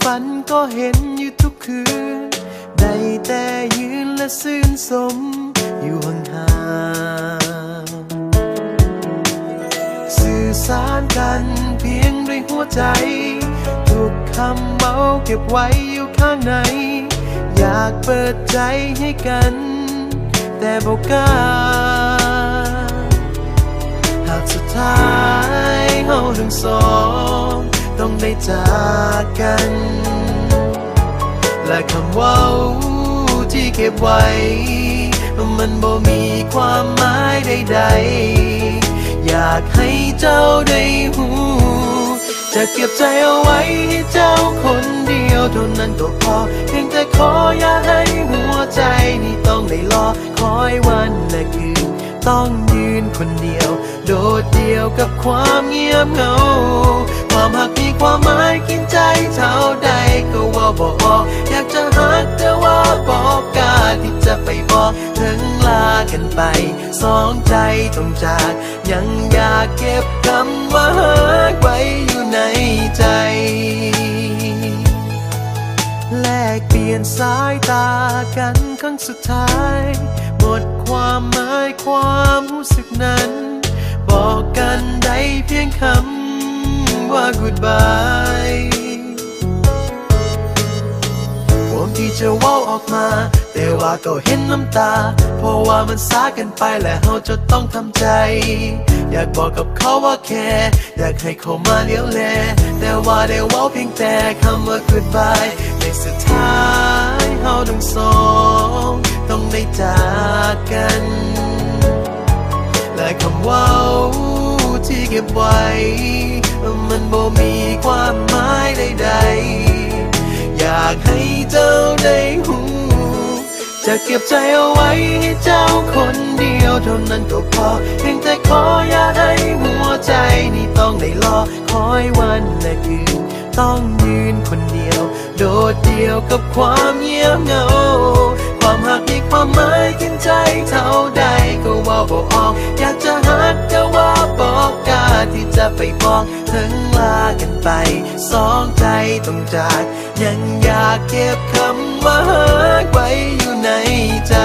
ฝันก็เห็นอยู่ทุกคืนได้แต่ยืนและซื่นสมอยู่ห่างๆสื่อสารกันเพียงด้วยหัวใจทุกคำเมาเก็บไว้อยู่ข้างในอยากเปิดใจให้กันแต่บอกกล้าหากสุดท้ายเราทั้งสองต้องได้จากกันและคำเว่าที่เก็บไว้มันบ่มีความหมายใดๆอยากให้เจ้าได้หูจะเก็บใจเอาไว้ให้เจ้าคนเดียวเท่านั้นก็พอเพียงแต่ขออย่าให้หัวใจนี่ต้องได้รอคอยวันและคืนต้องยืนคนเดียวโดดเดี่ยวกับความเงียบเหงาความหักมีความหมายกินใจเท่าใดก็ว่าบอกอยากจะหักแต่ว่าบอกกล้าที่จะไปบอกถึงลากันไปสองใจต้องจากยังอยากเก็บคำว่าหักไว้อยู่ในใจแลกเปลี่ยนสายตากันครั้งสุดท้ายหมดความหมายความรู้สึกนั้นบอกกันได้เพียงคำว่า goodbye ผมที่จะเว้าออกมาแต่ว่าก็เห็นน้ำตาเพราะว่ามันสากันไปและเราจะต้องทำใจอยากบอกกับเขาว่าแค่อยากให้เขามาเลี้ยวแลแต่ว่าได้เว้าเพียงแต่คำว่า goodbye ในสุดท้ายเราทั้งสองต้องได้จากกันและคำว่าที่เก็บไว้มันบ่มีความหมายใดๆอยากให้เจ้าได้หูจะเก็บใจเอาไว้ให้เจ้าคนเดียวเท่านั้นก็พอเพียงแต่ขออย่าให้หัวใจนี่ต้องได้รอคอยวันและคืนต้องยืนคนเดียวโดดเดี่ยวกับความเงียบเหงาความหักมีความหมายกินใจเท่าใดก็ว่าบอกออกอยากจะหักแต่ว่าบอกกล้าที่จะไปบอกถึงลากันไปสองใจต้องจากยังอยากเก็บคำว่าหักไว้อยู่ในใจ